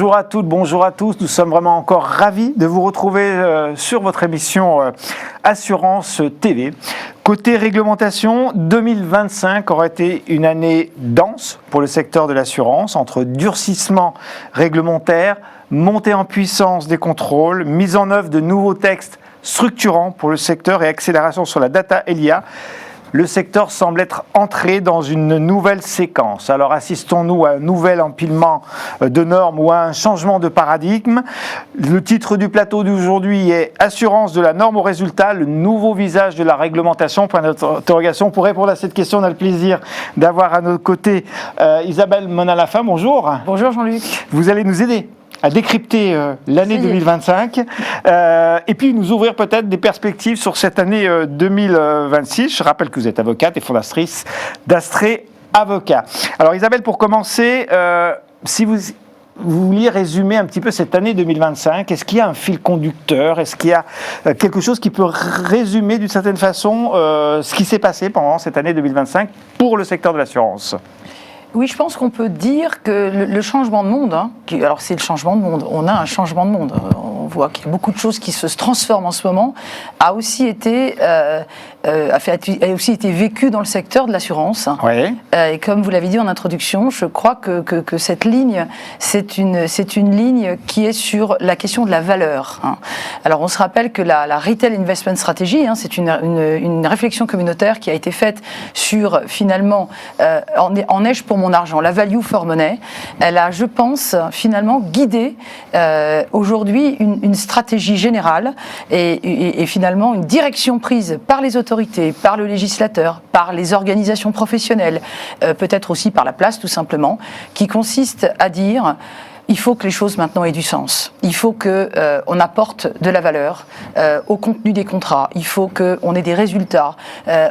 Bonjour à toutes, bonjour à tous. Nous sommes vraiment encore ravis de vous retrouver sur votre émission Assurance TV. Côté réglementation, 2025 aura été une année dense pour le secteur de l'assurance, entre durcissement réglementaire, montée en puissance des contrôles, mise en œuvre de nouveaux textes structurants pour le secteur et accélération sur la data et l'IA. Le secteur semble être entré dans une nouvelle séquence. Alors assistons-nous à un nouvel empilement de normes ou à un changement de paradigme? Le titre du plateau d'aujourd'hui est « Assurance de la norme au résultat, le nouveau visage de la réglementation ». Point d'interrogation. Pour répondre à cette question, on a le plaisir d'avoir à nos côtés Isabelle Monalafin. Bonjour. Bonjour Jean-Luc. Vous allez nous aider à décrypter l'année 2025 et puis nous ouvrir peut-être des perspectives sur cette année 2026. Je rappelle que vous êtes avocate et fondatrice d'Astrée Avocat. Alors Isabelle, pour commencer, si vous vouliez résumer un petit peu cette année 2025, est-ce qu'il y a un fil conducteur? Est-ce qu'il y a quelque chose qui peut résumer d'une certaine façon ce qui s'est passé pendant cette année 2025 pour le secteur de l'assurance? Oui, je pense qu'on peut dire que le changement de monde, alors c'est le changement de monde, on a un changement de monde, on voit qu'il y a beaucoup de choses qui se transforment en ce moment, a aussi été vécu dans le secteur de l'assurance. Oui. Et comme vous l'avez dit en introduction, je crois que cette ligne, c'est une ligne qui est sur la question de la valeur. Alors on se rappelle que la Retail Investment Strategy, c'est une réflexion communautaire qui a été faite sur finalement en ai-je pour mon argent, la value for money. Elle a, je pense, finalement guidé aujourd'hui une stratégie générale et finalement une direction prise par les autorités, par le législateur, par les organisations professionnelles, peut-être aussi par la place tout simplement, qui consiste à dire: il faut que les choses maintenant aient du sens. Il faut qu'on apporte de la valeur au contenu des contrats. Il faut qu'on ait des résultats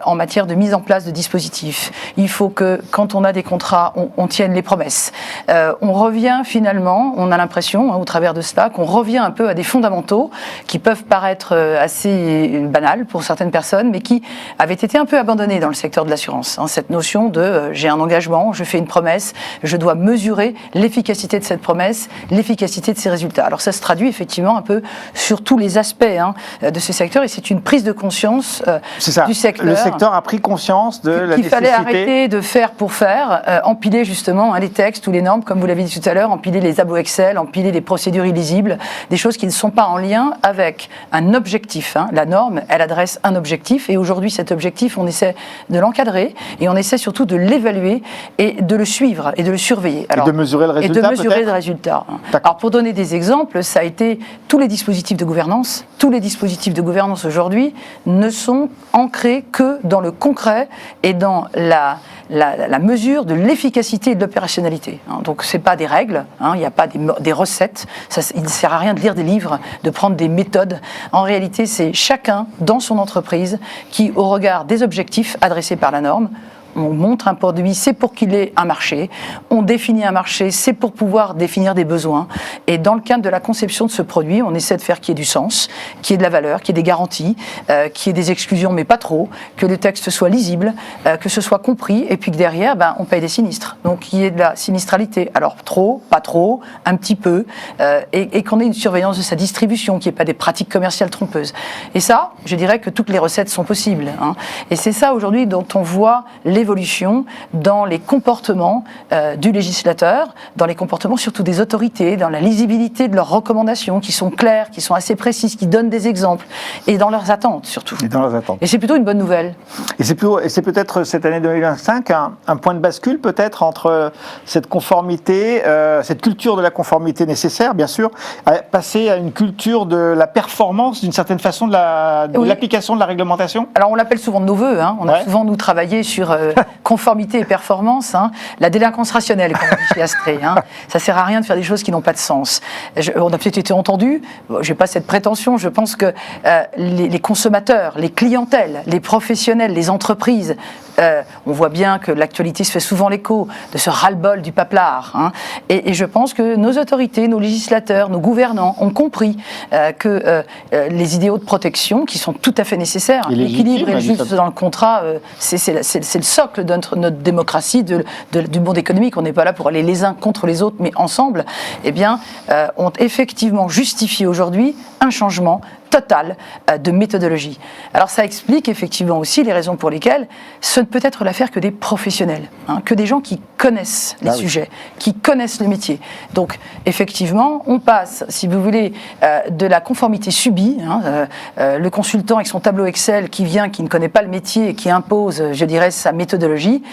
en matière de mise en place de dispositifs. Il faut que, quand on a des contrats, on tienne les promesses. On revient finalement, on a l'impression, au travers de cela, qu'on revient un peu à des fondamentaux qui peuvent paraître assez banals pour certaines personnes, mais qui avaient été un peu abandonnés dans le secteur de l'assurance. Cette notion de j'ai un engagement, je fais une promesse, je dois mesurer l'efficacité de cette promesse, l'efficacité de ces résultats. Alors ça se traduit effectivement un peu sur tous les aspects de ce secteur et c'est une prise de conscience du secteur. Le secteur a pris conscience de la nécessité. Qu'il fallait arrêter de faire pour faire, empiler justement les textes ou les normes, comme vous l'avez dit tout à l'heure, empiler les tableaux Excel, empiler des procédures illisibles, des choses qui ne sont pas en lien avec un objectif. La norme, elle adresse un objectif et aujourd'hui cet objectif, on essaie de l'encadrer et on essaie surtout de l'évaluer et de le suivre et de le surveiller. Alors, et de mesurer le résultat. Et de mesurer le résultat. Alors pour donner des exemples, ça a été tous les dispositifs de gouvernance. Tous les dispositifs de gouvernance aujourd'hui ne sont ancrés que dans le concret et dans la mesure de l'efficacité et de l'opérationnalité. Donc c'est pas des règles, il n'y a pas des recettes. Il ne sert à rien de lire des livres, de prendre des méthodes. En réalité, c'est chacun dans son entreprise qui, au regard des objectifs adressés par la norme, on montre un produit, c'est pour qu'il ait un marché. On définit un marché, c'est pour pouvoir définir des besoins. Et dans le cadre de la conception de ce produit, on essaie de faire qu'il y ait du sens, qu'il y ait de la valeur, qu'il y ait des garanties, qu'il y ait des exclusions, mais pas trop, que le texte soit lisible, que ce soit compris, et puis que derrière, on paye des sinistres. Donc qu'il y ait de la sinistralité. Alors trop, pas trop, un petit peu, et qu'on ait une surveillance de sa distribution, qu'il n'y ait pas des pratiques commerciales trompeuses. Et ça, je dirais que toutes les recettes sont possibles. Et c'est ça aujourd'hui dont on voit l'évolution dans les comportements du législateur, dans les comportements surtout des autorités, dans la lisibilité de leurs recommandations qui sont claires, qui sont assez précises, qui donnent des exemples, et dans leurs attentes surtout. Et dans leurs attentes. Et c'est plutôt une bonne nouvelle. Et c'est peut-être cette année 2025 un point de bascule peut-être entre cette conformité, cette culture de la conformité nécessaire, bien sûr, à passer à une culture de la performance d'une certaine fason de l'application de la réglementation. Alors on l'appelle souvent de nos voeux, on a souvent nous travaillé sur conformité et performance, la délinquance rationnelle, comme on dit chez Astrée. Ça sert à rien de faire des choses qui n'ont pas de sens. On a peut-être été entendu, je n'ai pas cette prétention, je pense que les consommateurs, les clientèles, les professionnels, les entreprises, on voit bien que l'actualité se fait souvent l'écho de ce ras-le-bol du paplard. Et je pense que nos autorités, nos législateurs, nos gouvernants ont compris que les idéaux de protection, qui sont tout à fait nécessaires, l'équilibre et le juste dans le contrat, c'est le socle de notre démocratie, du monde économique. On n'est pas là pour aller les uns contre les autres, mais ensemble, eh bien, ont effectivement justifié aujourd'hui un changement total de méthodologie. Alors ça explique effectivement aussi les raisons pour lesquelles ce ne peut être l'affaire que des professionnels, que des gens qui connaissent les sujets, qui connaissent le métier. Donc effectivement, on passe, si vous voulez, de la conformité subie, le consultant avec son tableau Excel qui vient, qui ne connaît pas le métier et qui impose, je dirais, sa méthodologie,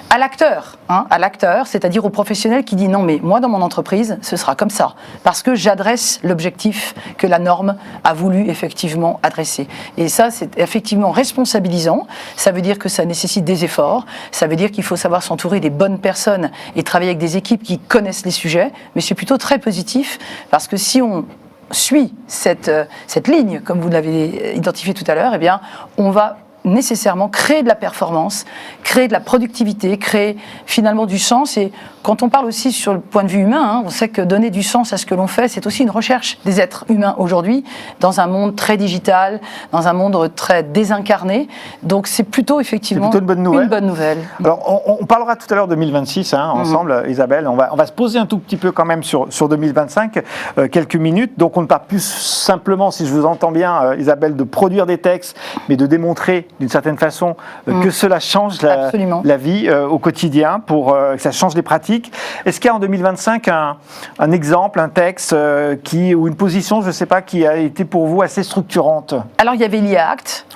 à l'acteur, c'est-à-dire au professionnel qui dit non mais moi dans mon entreprise, ce sera comme ça, parce que j'adresse l'objectif que la norme a voulu effectivement adressé. Et ça, c'est effectivement responsabilisant. Ça veut dire que ça nécessite des efforts. Ça veut dire qu'il faut savoir s'entourer des bonnes personnes et travailler avec des équipes qui connaissent les sujets. Mais c'est plutôt très positif parce que si on suit cette ligne, comme vous l'avez identifié tout à l'heure, eh bien, on va nécessairement créer de la performance, créer de la productivité, créer finalement du sens. Et quand on parle aussi sur le point de vue humain, on sait que donner du sens à ce que l'on fait, c'est aussi une recherche des êtres humains aujourd'hui, dans un monde très digital, dans un monde très désincarné. Donc c'est plutôt effectivement une bonne nouvelle. Une bonne nouvelle. Alors on parlera tout à l'heure de 2026 ensemble, Isabelle. On va se poser un tout petit peu quand même sur 2025, quelques minutes. Donc on ne parle plus simplement, si je vous entends bien, Isabelle, de produire des textes, mais de démontrer d'une certaine façon que cela change la vie au quotidien, que ça change les pratiques. Est-ce qu'il y a en 2025 un exemple, un texte ou une position, je ne sais pas, qui a été pour vous assez structurante? Alors il y avait l'IA Act,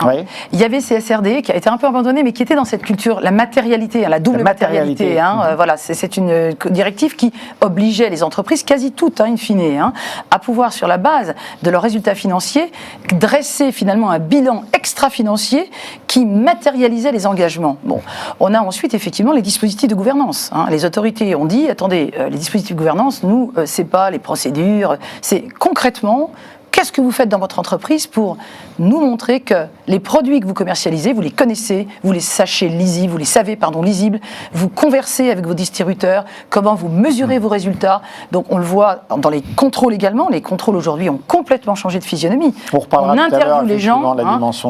il y avait CSRD qui a été un peu abandonné, mais qui était dans cette culture, la matérialité, la double matérialité. Voilà, c'est une directive qui obligeait les entreprises, quasi toutes, in fine, à pouvoir, sur la base de leurs résultats financiers, dresser finalement un bilan extra-financier qui matérialisait les engagements. Bon, on a ensuite effectivement les dispositifs de gouvernance. Les autorités ont dit, attendez, les dispositifs de gouvernance, nous, c'est pas les procédures, c'est concrètement, qu'est-ce que vous faites dans votre entreprise pour nous montrer que les produits que vous commercialisez, vous les connaissez, vous les savez lisibles, vous conversez avec vos distributeurs, comment vous mesurez vos résultats. Donc on le voit dans les contrôles également. Les contrôles aujourd'hui ont complètement changé de physionomie. On interviewe les gens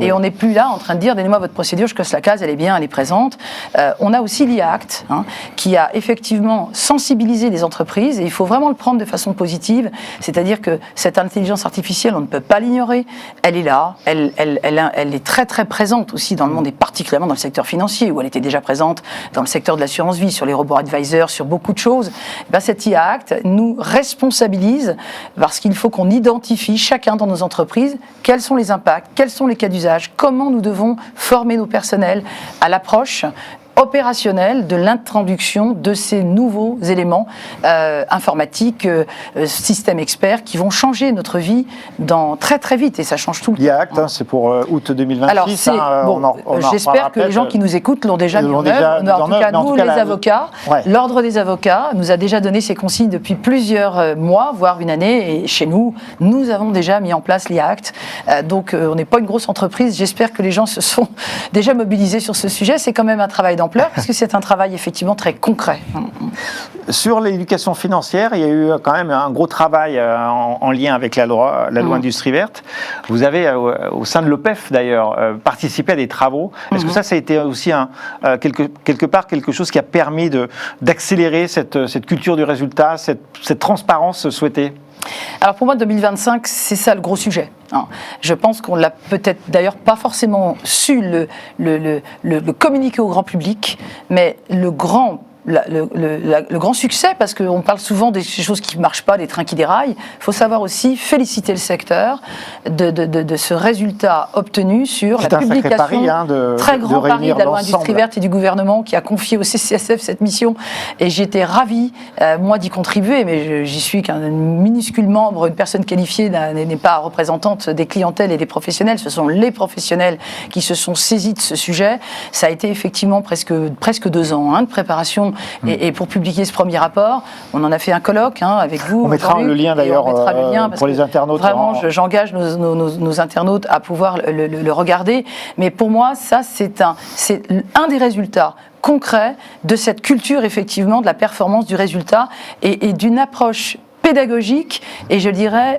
et on n'est plus là en train de dire donnez-moi votre procédure, je coche la case, elle est bien, elle est présente. On a aussi l'IA Act qui a effectivement sensibilisé les entreprises et il faut vraiment le prendre de façon positive. C'est-à-dire que cette intelligence artificielle, on ne peut pas l'ignorer. Elle est là, elle est très très présente aussi dans le monde et particulièrement dans le secteur financier où elle était déjà présente dans le secteur de l'assurance vie, sur les robots advisors, sur beaucoup de choses. Cette IA Act nous responsabilise parce qu'il faut qu'on identifie chacun dans nos entreprises quels sont les impacts, quels sont les cas d'usage, comment nous devons former nos personnels à l'approche opérationnel de l'introduction de ces nouveaux éléments informatiques, systèmes experts qui vont changer notre vie très très vite et ça change tout le temps. L'IA Act, c'est pour août 2026. Alors, j'espère que les gens qui nous écoutent l'ont déjà mis en œuvre. En tout cas, nous, les avocats, l'Ordre des avocats nous a déjà donné ses consignes depuis plusieurs mois, voire une année, et chez nous, nous avons déjà mis en place l'IA Act. Donc, on n'est pas une grosse entreprise. J'espère que les gens se sont déjà mobilisés sur ce sujet. C'est quand même un travail d'ampleur parce que c'est un travail effectivement très concret. Sur l'éducation financière, il y a eu quand même un gros travail en lien avec la loi Industrie Verte. Vous avez, au sein de l'OPEF d'ailleurs, participé à des travaux. Est-ce que ça a été aussi quelque part quelque chose qui a permis d'accélérer cette culture du résultat, cette transparence souhaitée ? Alors pour moi, 2025, c'est ça le gros sujet. Je pense qu'on l'a peut-être d'ailleurs pas forcément su le communiquer au grand public, mais le grand succès, parce qu'on parle souvent des choses qui ne marchent pas, des trains qui déraillent, il faut savoir aussi féliciter le secteur de ce résultat obtenu sur la publication, très grand pari de la loi Industrie Verte et du gouvernement qui a confié au CCSF cette mission. Et j'étais ravie, moi, d'y contribuer, mais j'y suis qu'un minuscule membre, une personne qualifiée n'est pas représentante des clientèles et des professionnels, ce sont les professionnels qui se sont saisis de ce sujet. Ça a été effectivement presque 2 ans de préparation. Et pour publier ce premier rapport, on en a fait un colloque avec vous. On mettra le lien d'ailleurs pour les internautes. Vraiment, j'engage nos internautes à pouvoir le regarder. Mais pour moi, ça, c'est un des résultats concrets de cette culture, effectivement, de la performance du résultat et d'une approche pédagogique et je dirais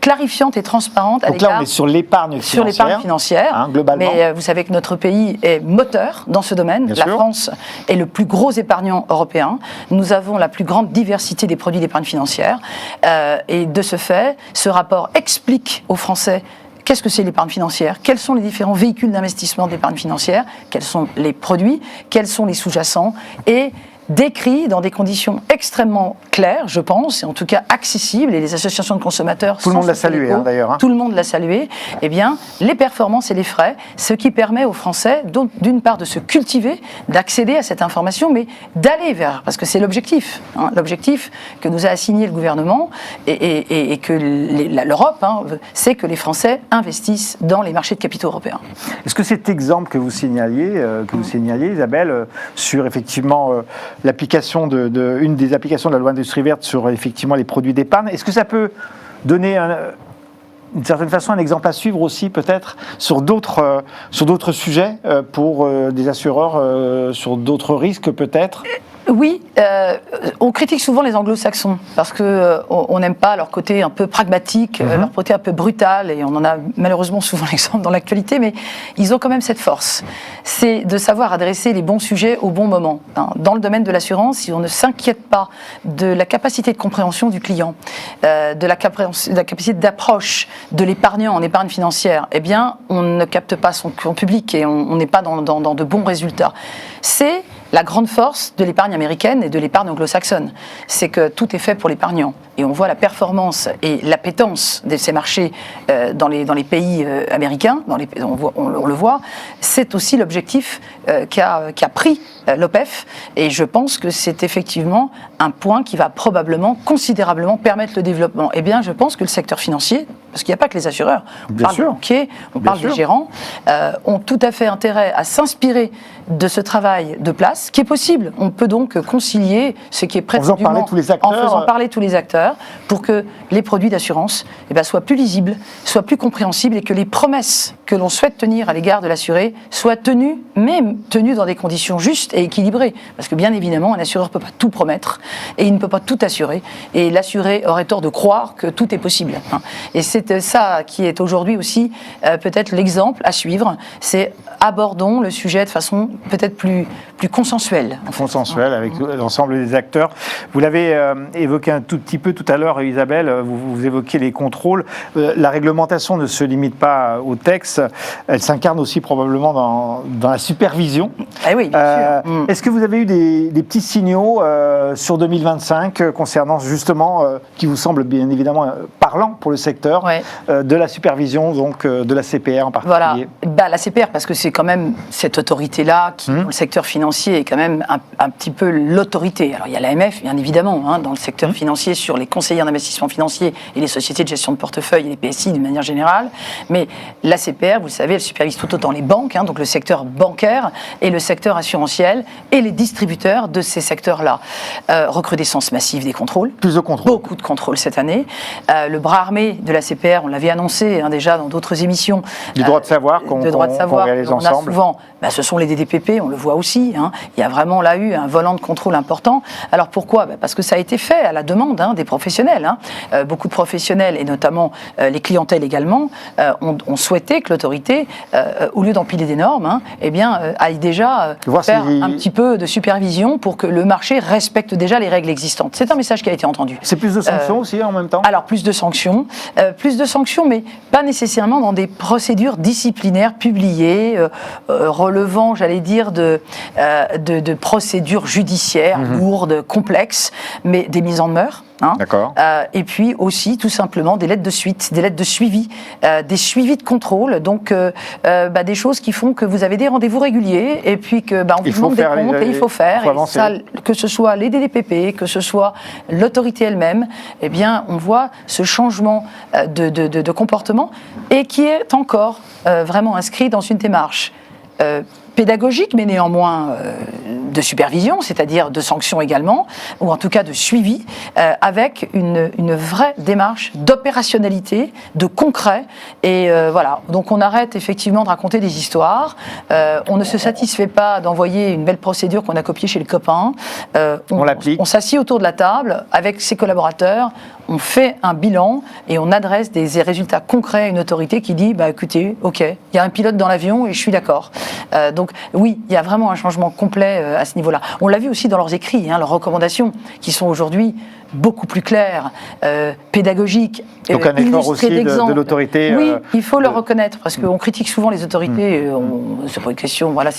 clarifiante et transparente à Donc là, l'égard on est sur l'épargne financière, globalement. Mais vous savez que notre pays est moteur dans ce domaine. Bien la sûr. France est le plus gros épargnant européen. Nous avons la plus grande diversité des produits d'épargne financière. Et de ce fait, ce rapport explique aux Français qu'est-ce que c'est l'épargne financière, quels sont les différents véhicules d'investissement d'épargne financière, quels sont les produits, quels sont les sous-jacents, et décrit dans des conditions extrêmement claires, je pense, et en tout cas accessibles, et les associations de consommateurs... Tout le monde l'a salué, d'ailleurs. Tout le monde l'a salué. Eh bien, les performances et les frais, ce qui permet aux Français, d'une part, de se cultiver, d'accéder à cette information, mais d'aller vers... Parce que c'est l'objectif. L'objectif que nous a assigné le gouvernement et que l'Europe, c'est que les Français investissent dans les marchés de capitaux européens. Est-ce que cet exemple que vous signaliez, Isabelle, sur effectivement... l'application une des applications de la loi Industrie verte sur effectivement les produits d'épargne. Est-ce que ça peut donner d'une certaine façon un exemple à suivre aussi peut-être sur d'autres sujets pour des assureurs, sur d'autres risques peut-être ? Oui, on critique souvent les anglo-saxons parce qu'on n'aime pas leur côté un peu pragmatique, leur côté un peu brutal, et on en a malheureusement souvent l'exemple dans l'actualité, mais ils ont quand même cette force, c'est de savoir adresser les bons sujets au bon moment. Dans le domaine de l'assurance, si on ne s'inquiète pas de la capacité de compréhension du client, de la capacité d'approche de l'épargnant en épargne financière, eh bien, on ne capte pas son public et on n'est pas dans de bons résultats. C'est la grande force de l'épargne américaine et de l'épargne anglo-saxonne, c'est que tout est fait pour l'épargnant. Et on voit la performance et l'appétence de ces marchés dans les pays américains, on le voit. C'est aussi l'objectif qu'a pris l'OPEF, et je pense que c'est effectivement un point qui va probablement considérablement permettre le développement. Eh bien, je pense que le secteur financier, parce qu'il n'y a pas que les assureurs, on parle des banquiers, on parle des gérants, ont tout à fait intérêt à s'inspirer de ce travail de place, qui est possible. On peut donc concilier ce qui est prétendument... En faisant parler tous les acteurs, pour que les produits d'assurance soient plus lisibles, soient plus compréhensibles, et que les promesses que l'on souhaite tenir à l'égard de l'assuré soient tenues, mais tenues dans des conditions justes et équilibrées. Parce que bien évidemment, un assureur ne peut pas tout promettre, et il ne peut pas tout assurer, et l'assuré aurait tort de croire que tout est possible. Et c'est ça qui est aujourd'hui aussi peut-être l'exemple à suivre, c'est abordons le sujet de façon peut-être plus consensuelle. Consensuelle avec l'ensemble des acteurs. Vous l'avez évoqué un tout petit peu tout à l'heure, Isabelle, vous évoquez les contrôles. La réglementation ne se limite pas au texte, elle s'incarne aussi probablement dans la supervision. Ah oui, bien sûr. Est-ce que vous avez eu des petits signaux sur 2025 concernant justement, qui vous semblent bien évidemment parlants pour le secteur, de la supervision, donc de la CPR en particulier? Voilà, la CPR, parce que c'est quand même cette autorité-là qui, dans le secteur financier, est quand même un petit peu l'autorité. Alors il y a l'AMF, bien évidemment, dans le secteur financier, sur les conseillers d'investissement financier et les sociétés de gestion de portefeuille et les PSI d'une manière générale. Mais la CPR, vous le savez, elle supervise tout autant les banques, donc le secteur bancaire et le secteur assurantiel et les distributeurs de ces secteurs-là. Recrudescence massive des contrôles. Plus de contrôles. Beaucoup de contrôles cette année. Le bras armé de la CPR, on l'avait annoncé déjà dans d'autres émissions. Du droit de savoir qu'on réalise ensemble. Souvent, ce sont les DDPP, on le voit aussi. Il y a vraiment là eu un volant de contrôle important. Alors pourquoi ? Parce que ça a été fait à la demande des professionnels. Beaucoup de professionnels, et notamment les clientèles également, ont souhaité que l'autorité, au lieu d'empiler des normes, aille déjà faire un petit peu de supervision pour que le marché respecte déjà les règles existantes. C'est un message qui a été entendu. C'est plus de sanctions aussi en même temps ? Alors plus de sanctions, mais pas nécessairement dans des procédures disciplinaires publiées, relevant, j'allais dire, de procédures judiciaires lourdes, complexes, mais des mises en demeure. D'accord. Et puis aussi, tout simplement, des lettres de suite, des lettres de suivi, des suivis de contrôle, donc des choses qui font que vous avez des rendez-vous réguliers, et puis que on vous demande des comptes, et il faut faire. Et ça, que ce soit les DDPP, que ce soit l'autorité elle-même, on voit ce changement de comportement, et qui est encore vraiment inscrit dans une démarche pédagogique, mais néanmoins de supervision, c'est-à-dire de sanctions également, ou en tout cas de suivi, avec une vraie démarche d'opérationnalité, de concret. Et voilà, donc on arrête effectivement de raconter des histoires. On ne se satisfait pas d'envoyer une belle procédure qu'on a copiée chez le copain. On l'applique. On s'assied autour de la table avec ses collaborateurs, on fait un bilan et on adresse des résultats concrets à une autorité qui dit bah, écoutez, ok, il y a un pilote dans l'avion et je suis d'accord. Donc oui, il y a vraiment un changement complet à ce niveau-là. On l'a vu aussi dans leurs écrits, leurs recommandations, qui sont aujourd'hui beaucoup plus claires, pédagogiques. Donc un effort aussi de l'autorité. Oui, il faut le reconnaître, parce qu'on critique souvent les autorités, c'est pas une question, voilà,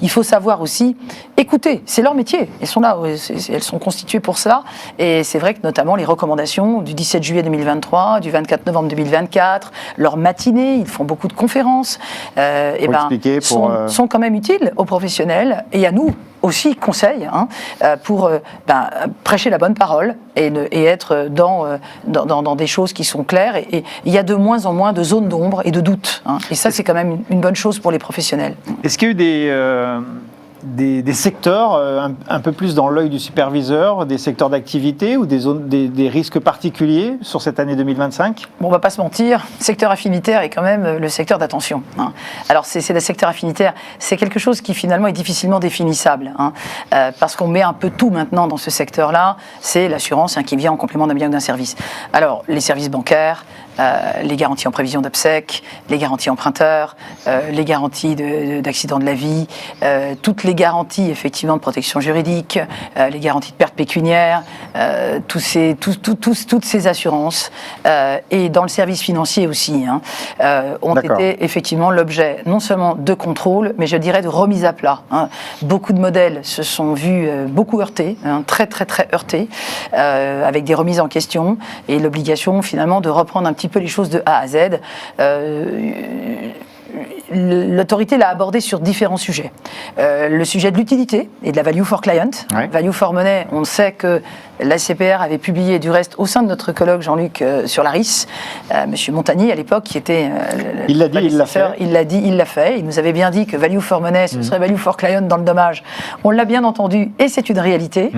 il faut savoir aussi écouter, c'est leur métier, elles sont là, elles sont constituées pour ça, et c'est vrai que notamment les recommandations du 17 juillet 2023, du 24 novembre 2024, leur matinée, ils font beaucoup de conférences, sont quand même utiles aux professionnels et à nous aussi conseil pour prêcher la bonne parole et être dans des choses qui sont claires. Et il y a de moins en moins de zones d'ombre et de doutes. Et ça, c'est quand même une bonne chose pour les professionnels. Est-ce qu'il y a eu des secteurs un peu plus dans l'œil du superviseur, des secteurs d'activité ou des risques particuliers sur cette année 2025 ? Bon, on ne va pas se mentir, le secteur affinitaire est quand même le secteur d'attention. Alors, c'est le secteur affinitaire, c'est quelque chose qui finalement est difficilement définissable, parce qu'on met un peu tout maintenant dans ce secteur-là. C'est l'assurance qui vient en complément d'un bien ou d'un service. Alors, les services bancaires, les garanties en prévision d'obsèques, les garanties emprunteurs, les garanties d'accident de la vie, toutes les garanties effectivement de protection juridique, les garanties de perte pécuniaire, toutes ces assurances, et dans le service financier aussi, ont été effectivement l'objet non seulement de contrôle, mais je dirais de remise à plat. Beaucoup de modèles se sont vus beaucoup heurtés, très très très heurtés, avec des remises en question et l'obligation finalement de reprendre un petit peu les choses de A à Z. L'autorité l'a abordé sur différents sujets. Le sujet de l'utilité et de la value for client. Ouais. Value for money, on sait que l'ACPR avait publié, du reste, au sein de notre colloque Jean-Luc sur l'ARIS, Monsieur Montagny, à l'époque, qui était... il l'a dit, il l'a fait. Il l'a dit, il l'a fait. Il nous avait bien dit que value for money, ce serait value for client dans le dommage. On l'a bien entendu, et c'est une réalité.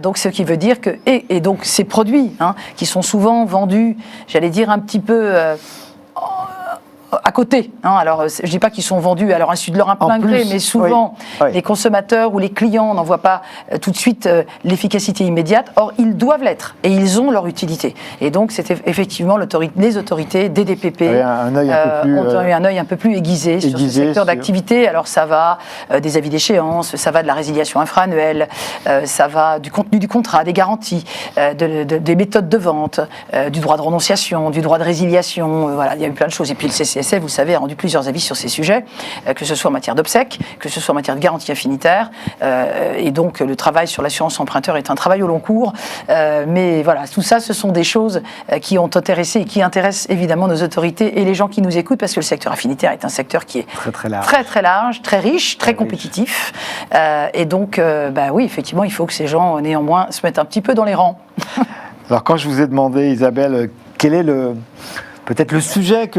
Donc, ce qui veut dire que... Et donc, ces produits, qui sont souvent vendus, j'allais dire un petit peu... à côté. Alors, je ne dis pas qu'ils sont vendus à leur insu de leur plein gré, mais souvent, les consommateurs ou les clients n'en voient pas tout de suite l'efficacité immédiate. Or, ils doivent l'être et ils ont leur utilité. Et donc, c'était effectivement les autorités, DDPP, ont eu un œil un peu plus aiguisé sur ce secteur d'activité. Alors, ça va des avis d'échéance, ça va de la résiliation infra-annuelle, ça va du contenu du contrat, des garanties, des méthodes de vente, du droit de renonciation, du droit de résiliation. Voilà, il y a eu plein de choses. Et puis, le CCSF, vous savez, a rendu plusieurs avis sur ces sujets, que ce soit en matière d'obsèques, que ce soit en matière de garantie affinitaire, et donc le travail sur l'assurance emprunteur est un travail au long cours, mais voilà, tout ça, ce sont des choses qui ont intéressé et qui intéressent évidemment nos autorités et les gens qui nous écoutent, parce que le secteur affinitaire est un secteur qui est très large, très riche, très compétitif, et donc, oui, effectivement, il faut que ces gens, néanmoins, se mettent un petit peu dans les rangs. Alors, quand je vous ai demandé, Isabelle, quel est peut-être le sujet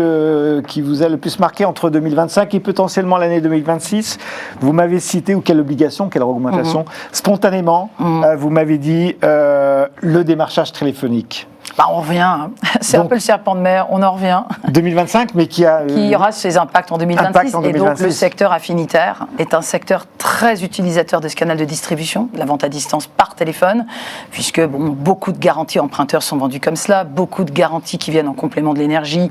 qui vous a le plus marqué entre 2025 et potentiellement l'année 2026, vous m'avez cité, ou quelle obligation, quelle augmentation, spontanément, vous m'avez dit le démarchage téléphonique. On revient, c'est un peu le serpent de mer, on en revient. 2025, mais qui aura ses impacts en 2026. Et donc le secteur affinitaire est un secteur très utilisateur de ce canal de distribution, de la vente à distance par téléphone, puisque beaucoup de garanties emprunteurs sont vendues comme cela, beaucoup de garanties qui viennent en complément de l'énergie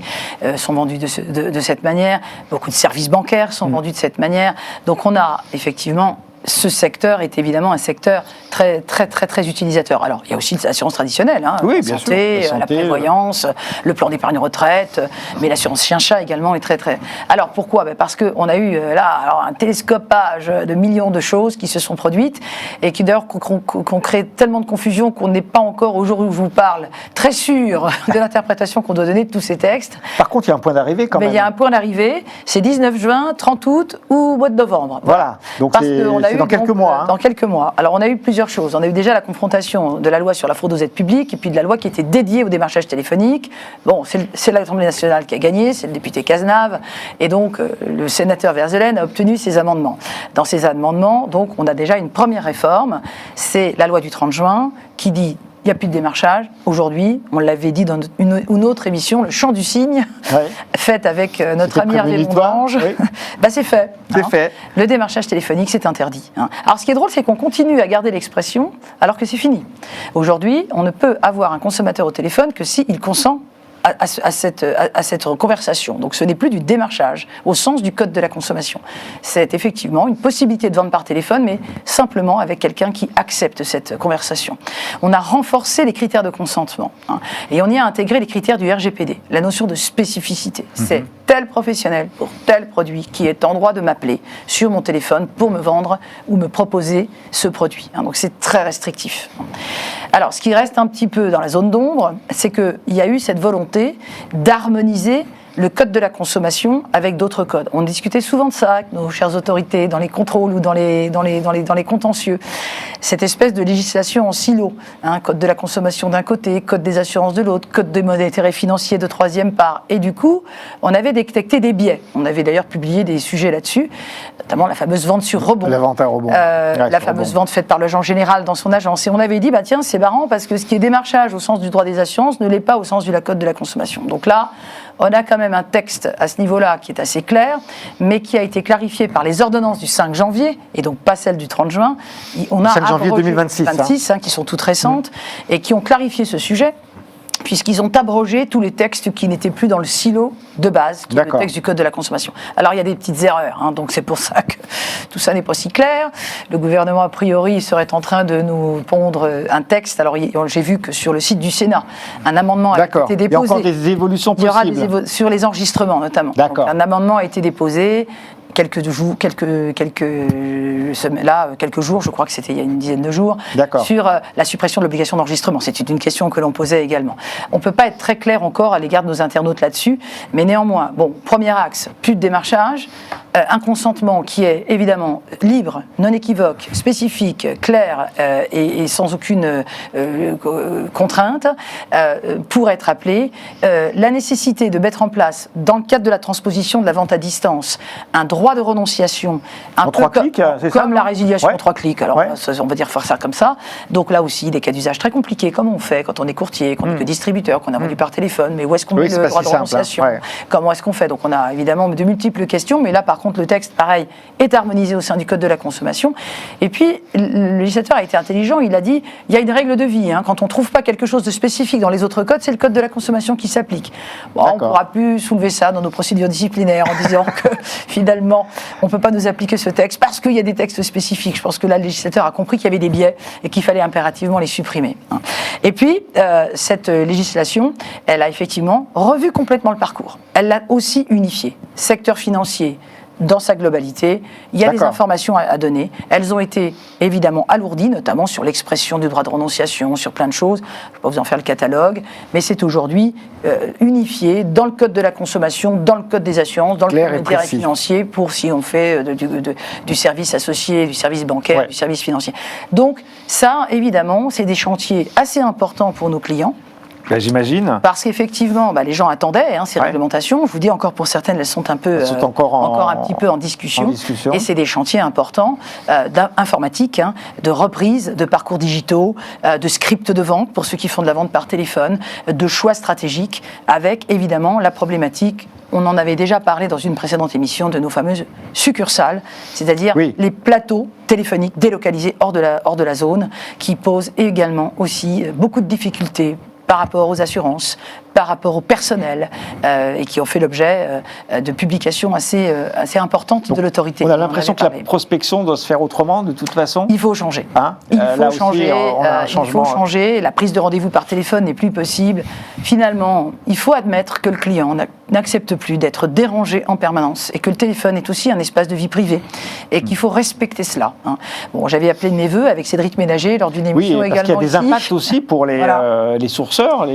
sont vendues de cette manière, beaucoup de services bancaires sont vendus de cette manière. Donc on a effectivement... Ce secteur est évidemment un secteur très, très, très, très utilisateur. Alors, il y a aussi l'assurance traditionnelle, oui, la santé, la prévoyance, le plan d'épargne retraite, mais l'assurance chien-chat également est très, très... Alors, pourquoi ? Parce qu'on a eu un télescopage de millions de choses qui se sont produites et qui d'ailleurs qu'on crée tellement de confusion qu'on n'est pas encore, au jour où je vous parle, très sûr de l'interprétation qu'on doit donner de tous ces textes. Par contre, il y a un point d'arrivée quand même. Il y a un point d'arrivée, c'est 19 juin, 30 août ou mois de novembre. Voilà. Donc, c'est dans quelques mois. Dans quelques mois. Alors, on a eu plusieurs choses. On a eu déjà la confrontation de la loi sur la fraude aux aides publiques et puis de la loi qui était dédiée au démarchage téléphonique. Bon, c'est l'Assemblée nationale qui a gagné, c'est le député Cazenave. Et donc, le sénateur Verzelen a obtenu ces amendements. dans ces amendements, donc on a déjà une première réforme, c'est la loi du 30 juin qui dit il n'y a plus de démarchage. Aujourd'hui, on l'avait dit dans une autre émission, le chant du cygne, faite avec notre ami Hervé Mondrange, c'est fait. C'est fait. Le démarchage téléphonique, c'est interdit. Alors, ce qui est drôle, c'est qu'on continue à garder l'expression alors que c'est fini. Aujourd'hui, on ne peut avoir un consommateur au téléphone que s'il consent à cette conversation. Donc ce n'est plus du démarchage au sens du code de la consommation. C'est effectivement une possibilité de vente par téléphone, mais simplement avec quelqu'un qui accepte cette conversation. On a renforcé les critères de consentement et on y a intégré les critères du RGPD, la notion de spécificité. C'est tel professionnel pour tel produit qui est en droit de m'appeler sur mon téléphone pour me vendre ou me proposer ce produit. Donc c'est très restrictif. Alors ce qui reste un petit peu dans la zone d'ombre, c'est qu'il y a eu cette volonté d'harmoniser le code de la consommation avec d'autres codes. On discutait souvent de ça avec nos chères autorités, dans les contrôles ou dans les contentieux. Cette espèce de législation en silo, code de la consommation d'un côté, code des assurances de l'autre, code des monétaires et financiers de troisième part. Et du coup, on avait détecté des biais. On avait d'ailleurs publié des sujets là-dessus, notamment la fameuse vente sur rebond. La vente à rebond. La fameuse vente faite par l'agent général dans son agence. Et on avait dit, tiens, c'est marrant parce que ce qui est démarchage au sens du droit des assurances ne l'est pas au sens du code de la consommation. Donc là, on a quand même un texte à ce niveau-là qui est assez clair, mais qui a été clarifié par les ordonnances du 5 janvier, et donc pas celle du 30 juin. On a 5 janvier 2026. Qui sont toutes récentes, et qui ont clarifié ce sujet, puisqu'ils ont abrogé tous les textes qui n'étaient plus dans le silo de base, qui est le texte du Code de la consommation. Alors il y a des petites erreurs, donc c'est pour ça que tout ça n'est pas si clair. Le gouvernement, a priori, serait en train de nous pondre un texte. Alors j'ai vu que sur le site du Sénat, un amendement a été déposé. Il y a encore des évolutions possibles. Il y aura sur les enregistrements notamment. Donc, un amendement a été déposé. Quelques jours, je crois que c'était il y a une dizaine de jours, sur la suppression de l'obligation d'enregistrement. C'est une question que l'on posait également. On ne peut pas être très clair encore à l'égard de nos internautes là-dessus, mais néanmoins, premier axe, plus de démarchage, un consentement qui est évidemment libre, non équivoque, spécifique, clair et sans aucune contrainte pour être appelé, la nécessité de mettre en place, dans le cadre de la transposition de la vente à distance, un droit de renonciation, en 3 clics, c'est ça, comme la résiliation en 3 clics. Alors, on va dire faire ça comme ça. Donc là aussi, des cas d'usage très compliqués, comme on fait quand on est courtier, qu'on est que distributeur, qu'on a vendu par téléphone. Mais où est-ce qu'on met le droit de renonciation ? Comment est-ce qu'on fait ? Donc on a évidemment de multiples questions, mais là, par contre, le texte, pareil, est harmonisé au sein du Code de la consommation. Et puis, le législateur a été intelligent. Il a dit, il y a une règle de vie. Quand on ne trouve pas quelque chose de spécifique dans les autres codes, c'est le Code de la consommation qui s'applique. On ne pourra plus soulever ça dans nos procédures disciplinaires en disant que finalement, on ne peut pas nous appliquer ce texte parce qu'il y a des textes spécifiques. Je pense que là, le législateur a compris qu'il y avait des biais et qu'il fallait impérativement les supprimer. Et puis, cette législation, elle a effectivement revu complètement le parcours. Elle l'a aussi unifié. Secteur financier, dans sa globalité, il y a des informations à donner. Elles ont été évidemment alourdies, notamment sur l'expression du droit de renonciation, sur plein de choses. Je ne vais pas vous en faire le catalogue, mais c'est aujourd'hui unifié dans le Code de la consommation, dans le Code des assurances, dans le Code monétaire et financier, pour si on fait du service associé, du service bancaire, du service financier. Donc ça, évidemment, c'est des chantiers assez importants pour nos clients. J'imagine. Parce qu'effectivement, les gens attendaient ces réglementations. Je vous dis encore, pour certaines, elles sont un peu encore un petit peu en discussion. Et c'est des chantiers importants d'informatique, de reprise, de parcours digitaux, de scripts de vente pour ceux qui font de la vente par téléphone, de choix stratégiques, avec évidemment la problématique. On en avait déjà parlé dans une précédente émission de nos fameuses succursales, c'est-à-dire les plateaux téléphoniques délocalisés hors de la zone, qui posent également aussi beaucoup de difficultés par rapport aux assurances, par rapport au personnel, et qui ont fait l'objet de publications assez importantes de l'autorité. On a l'impression que la prospection doit se faire autrement, de toute façon. Il faut changer. Il faut changer. La prise de rendez-vous par téléphone n'est plus possible. Finalement, il faut admettre que le client n'accepte plus d'être dérangé en permanence et que le téléphone est aussi un espace de vie privée et qu'il faut respecter cela. J'avais appelé de mes voeux avec Cédric Ménager lors d'une émission également. Oui, parce qu'il y a des impacts aussi pour les sourceurs,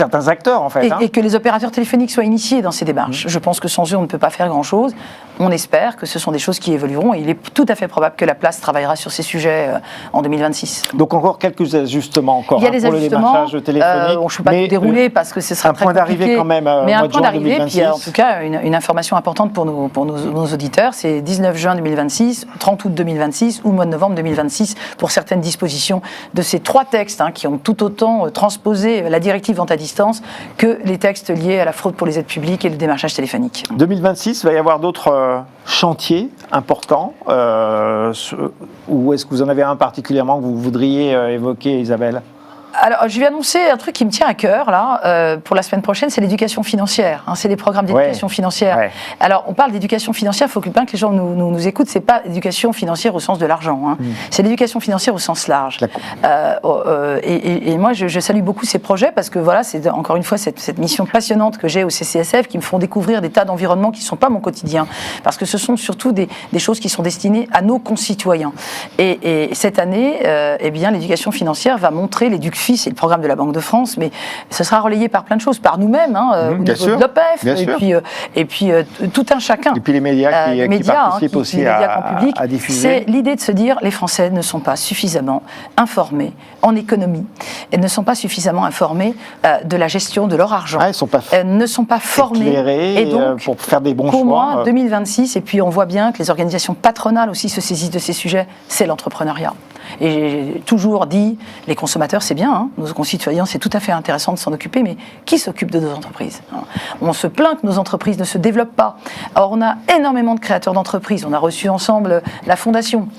certains acteurs, en fait. Et que les opérateurs téléphoniques soient initiés dans ces démarches. Je pense que sans eux, on ne peut pas faire grand-chose. On espère que ce sont des choses qui évolueront et il est tout à fait probable que la place travaillera sur ces sujets en 2026. Donc encore quelques ajustements encore il y a des pour ajustements, le démarchage téléphonique. Je ne peux pas tout dérouler parce que ce sera très compliqué. Un point d'arrivée quand même mais au un mois de point juin d'arrivée, 2026. puis en tout cas une information importante pour nos auditeurs, c'est 19 juin 2026, 30 août 2026 ou mois de novembre 2026 pour certaines dispositions de ces 3 textes qui ont tout autant transposé la directive vente à distance que les textes liés à la fraude pour les aides publiques et le démarchage téléphonique. 2026, il va y avoir d'autres chantiers importants ou est-ce que vous en avez un particulièrement que vous voudriez évoquer, Isabelle ? Alors, je vais annoncer un truc qui me tient à cœur, là, pour la semaine prochaine, c'est l'éducation financière. C'est les programmes d'éducation financière. Ouais. Alors, on parle d'éducation financière, il faut bien que les gens nous écoutent, c'est pas l'éducation financière au sens de l'argent, c'est l'éducation financière au sens large. Et moi, je salue beaucoup ces projets parce que, voilà, c'est encore une fois cette mission passionnante que j'ai au CCSF qui me font découvrir des tas d'environnements qui ne sont pas mon quotidien, parce que ce sont surtout des choses qui sont destinées à nos concitoyens. Et cette année, eh bien, l'éducation financière va montrer l'éducation. C'est le programme de la Banque de France, mais ce sera relayé par plein de choses, par nous-mêmes, au niveau de l'OPEF, et puis tout un chacun. Et puis les médias qui participent aussi à diffuser. C'est l'idée de se dire les Français ne sont pas suffisamment informés en économie, et ne sont pas suffisamment informés de la gestion de leur argent. Ne sont pas formés et donc, pour faire des bons choix. Pour moi, 2026, et puis on voit bien que les organisations patronales aussi se saisissent de ces sujets, c'est l'entrepreneuriat. Et j'ai toujours dit, les consommateurs, c'est bien, nos concitoyens, c'est tout à fait intéressant de s'en occuper, mais qui s'occupe de nos entreprises ? On se plaint que nos entreprises ne se développent pas. Or, on a énormément de créateurs d'entreprises. On a reçu ensemble la fondation,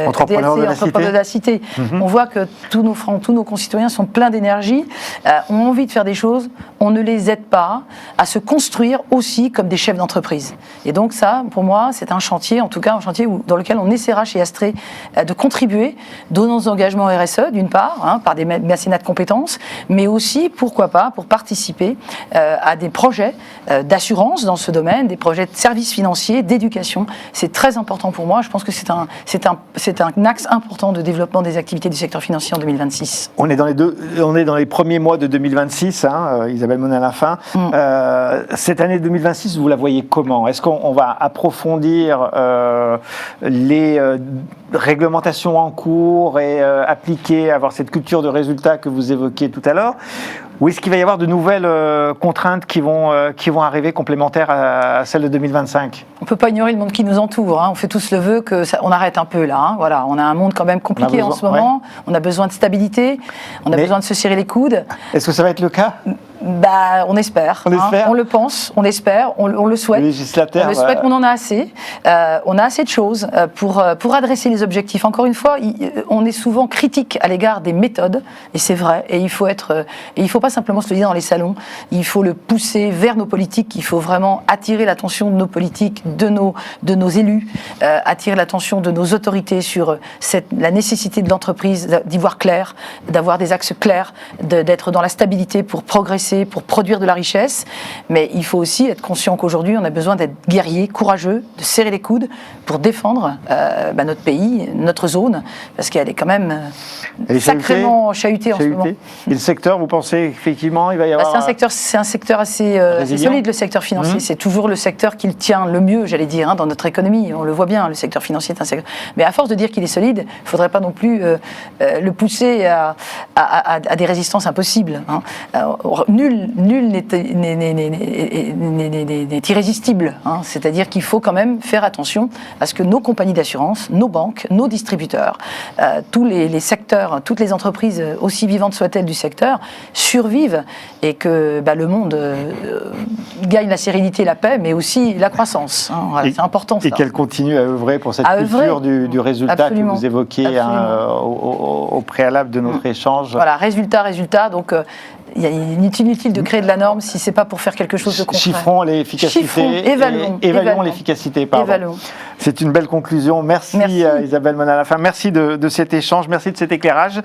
Entrepreneurs de la Cité. On voit que tous nos concitoyens sont pleins d'énergie, ont envie de faire des choses, on ne les aide pas à se construire aussi comme des chefs d'entreprise. Et donc ça, pour moi, c'est un chantier, en tout cas un chantier dans lequel on essaiera chez Astrée de contribuer de nos engagements RSE, d'une part, par des mécénats de compétences, mais aussi, pourquoi pas, pour participer à des projets d'assurance dans ce domaine, des projets de services financiers, d'éducation. C'est très important pour moi. Je pense que c'est un axe important de développement des activités du secteur financier en 2026. On est dans les premiers mois de 2026, Isabelle Monin-Lafin. Cette année 2026, vous la voyez comment ? Est-ce qu'on va approfondir les réglementations en cours et appliquer, avoir cette culture de résultats que vous évoquiez tout à l'heure ? Ou est-ce qu'il va y avoir de nouvelles contraintes qui vont arriver complémentaires à celles de 2025 ? On ne peut pas ignorer le monde qui nous entoure. On fait tous le vœu qu'on arrête un peu là. Voilà, on a un monde quand même compliqué en ce moment. Ouais. On a besoin de stabilité. On a besoin de se serrer les coudes. Est-ce que ça va être le cas ? On espère. On le pense, on l'espère, on le souhaite. Les législateurs, on le souhaite, on en a assez. On a assez de choses pour adresser les objectifs. Encore une fois, on est souvent critique à l'égard des méthodes, et c'est vrai. Et il faut pas simplement se le dire dans les salons. Il faut le pousser vers nos politiques. Il faut vraiment attirer l'attention de nos politiques, de nos élus, attirer l'attention de nos autorités sur la nécessité de l'entreprise d'y voir clair, d'avoir des axes clairs, d'être dans la stabilité pour progresser, pour produire de la richesse, mais il faut aussi être conscient qu'aujourd'hui on a besoin d'être guerrier, courageux, de serrer les coudes pour défendre notre pays, notre zone, parce qu'elle est quand même sacrément chahutée en ce moment. Et le secteur, vous pensez effectivement il va y avoir... C'est un secteur assez solide, le secteur financier. C'est toujours le secteur qui le tient le mieux, j'allais dire, dans notre économie. On le voit bien, le secteur financier est un secteur... Mais à force de dire qu'il est solide, il ne faudrait pas non plus le pousser à des résistances impossibles. Nul n'est irrésistible. C'est-à-dire qu'il faut quand même faire attention à ce que nos compagnies d'assurance, nos banques, nos distributeurs, tous les secteurs, toutes les entreprises, aussi vivantes soient-elles du secteur, survivent et que le monde gagne la sérénité et la paix, mais aussi la croissance. C'est important. Et qu'elle continue à œuvrer pour cette culture du résultat absolument, que vous évoquiez au préalable de notre échange. Voilà, résultat. Donc, il est inutile de créer de la norme si ce n'est pas pour faire quelque chose de concret. Chiffrons l'efficacité. Évaluons l'efficacité. C'est une belle conclusion. Merci. Isabelle Monin-Lafin. Merci de cet échange. Merci de cet éclairage.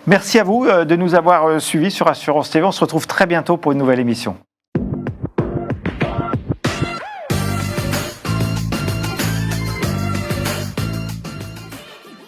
Merci à vous de nous avoir suivis sur Assurance TV. On se retrouve très bientôt pour une nouvelle émission.